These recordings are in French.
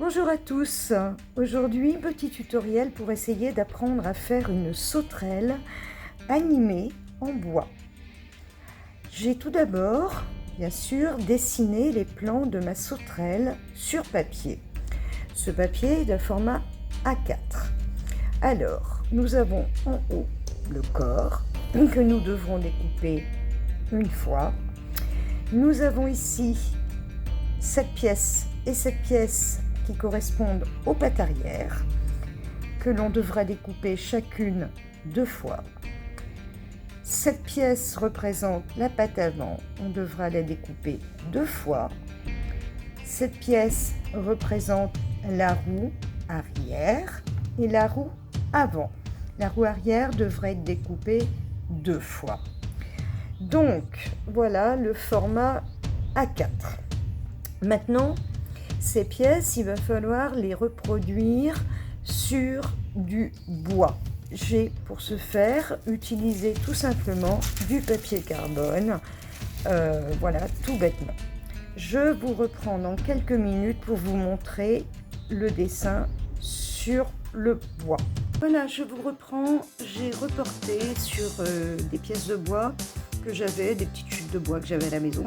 Bonjour à tous, aujourd'hui petit tutoriel pour essayer d'apprendre à faire une sauterelle animée en bois. J'ai tout d'abord, bien sûr, dessiné les plans de ma sauterelle sur papier. Ce papier est d'un format A4. Alors, nous avons en haut le corps que nous devrons découper une fois. Nous avons ici cette pièce et cette pièce qui correspondent aux pattes arrière, que l'on devra découper chacune 2 fois. Cette pièce représente la patte avant, on devra la découper 2 fois. Cette pièce représente la roue arrière et la roue avant. La roue arrière devrait être découpée 2 fois. Donc, voilà le format A4. Maintenant, ces pièces, il va falloir les reproduire sur du bois. J'ai pour ce faire utilisé tout simplement du papier carbone, voilà, tout bêtement. Je vous reprends dans quelques minutes pour vous montrer le dessin sur le bois. Voilà, je vous reprends, j'ai reporté sur des pièces de bois que j'avais, des petites chutes de bois que j'avais à la maison,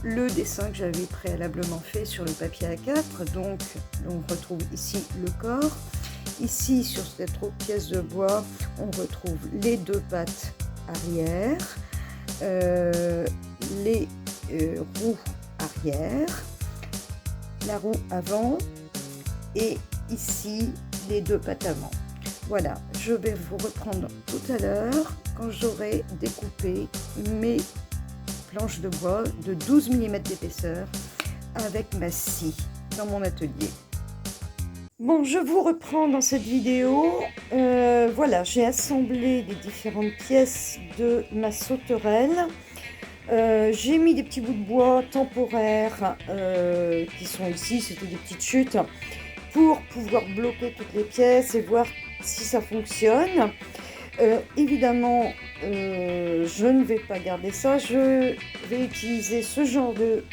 le dessin que j'avais préalablement fait sur le papier A4. Donc on retrouve ici le corps. Ici, sur cette autre pièce de bois, on retrouve les 2 pattes arrière, les roues arrière, la roue avant et ici les 2 pattes avant. Voilà, je vais vous reprendre tout à l'heure quand j'aurai découpé mes planches de bois de 12 mm d'épaisseur avec ma scie dans mon atelier. Bon, je vous reprends dans cette vidéo. Voilà, j'ai assemblé les différentes pièces de ma sauterelle. J'ai mis des petits bouts de bois temporaires qui sont ici, c'était des petites chutes, pour pouvoir bloquer toutes les pièces et voir si ça fonctionne. Évidemment, je ne vais pas garder ça, je vais utiliser ce genre de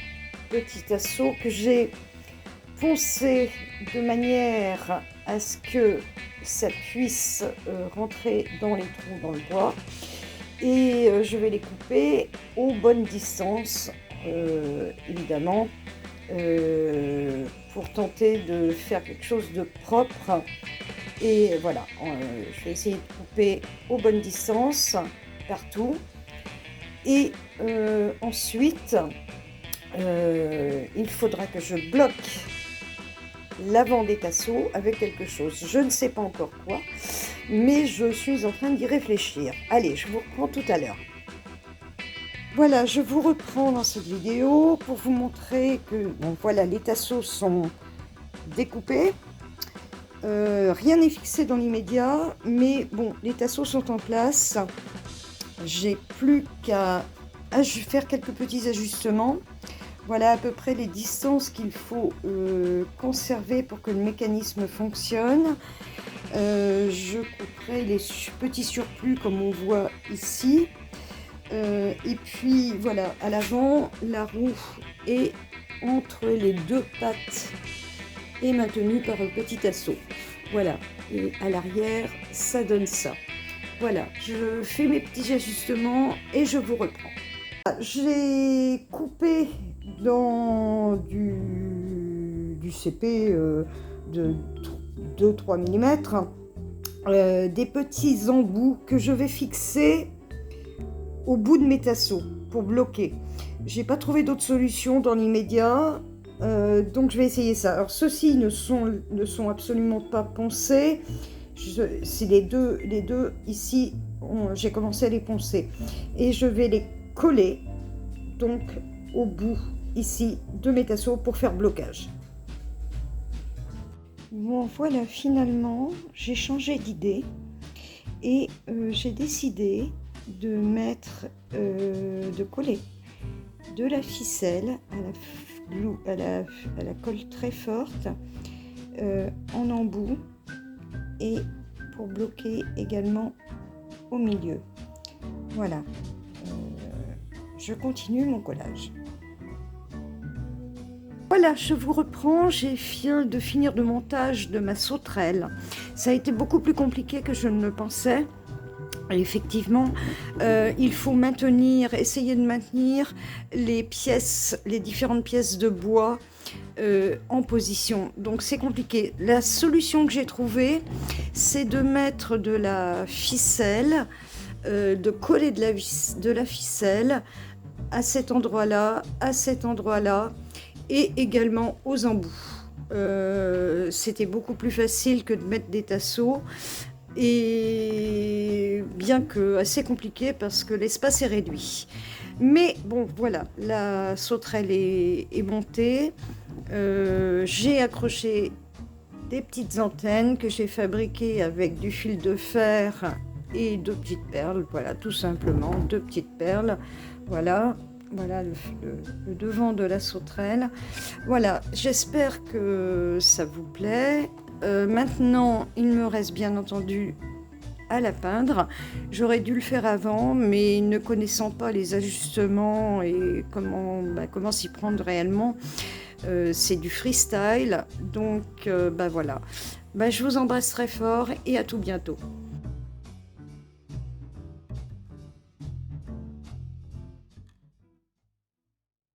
petit assaut que j'ai poncé de manière à ce que ça puisse rentrer dans les trous dans le bois, et je vais les couper aux bonnes distances, évidemment, pour tenter de faire quelque chose de propre. Et voilà, je vais essayer de couper aux bonnes distances partout. Et ensuite, il faudra que je bloque l'avant des tasseaux avec quelque chose. Je ne sais pas encore quoi, mais je suis en train d'y réfléchir. Allez, je vous reprends tout à l'heure. Voilà, je vous reprends dans cette vidéo pour vous montrer que, bon, voilà, les tasseaux sont découpés. Rien n'est fixé dans l'immédiat, mais bon, les tasseaux sont en place. J'ai plus qu'à faire quelques petits ajustements. Voilà à peu près les distances qu'il faut conserver pour que le mécanisme fonctionne. Je couperai les petits surplus comme on voit ici. Et puis voilà, à l'avant, la roue est entre les 2 pattes et maintenue par un petit assaut. Voilà, et à l'arrière, ça donne ça. Voilà, je fais mes petits ajustements et je vous reprends. J'ai coupé dans du CP de 2-3 mm des petits embouts que je vais fixer au bout de mes tasseaux pour bloquer. J'ai pas trouvé d'autre solution dans l'immédiat, donc je vais essayer ça. Alors ceux-ci ne sont absolument pas poncés. C'est les deux ici, j'ai commencé à les poncer et je vais les coller donc au bout ici de mes tasseaux pour faire blocage. Bon, voilà, finalement j'ai changé d'idée et j'ai décidé de mettre, de coller de la ficelle à la colle très forte en embout, et pour bloquer également au milieu. Voilà, je continue mon collage. Voilà, je vous reprends, j'ai fini de finir le montage de ma sauterelle. Ça a été beaucoup plus compliqué que je ne le pensais. Et effectivement, il faut essayer de maintenir les différentes pièces de bois en position. Donc c'est compliqué. La solution que j'ai trouvée, c'est de mettre de la ficelle, de coller de la ficelle à cet endroit-là, et également aux embouts. C'était beaucoup plus facile que de mettre des tasseaux, et bien que assez compliqué parce que l'espace est réduit. Mais bon, voilà, la sauterelle est montée. J'ai accroché des petites antennes que j'ai fabriquées avec du fil de fer et 2 petites perles. Voilà, tout simplement 2 petites perles. Voilà le devant de la sauterelle. Voilà, j'espère que ça vous plaît. Maintenant, il me reste bien entendu à la peindre. J'aurais dû le faire avant, mais ne connaissant pas les ajustements et comment s'y prendre réellement, c'est du freestyle. Donc, voilà. Je vous embrasse très fort et à tout bientôt.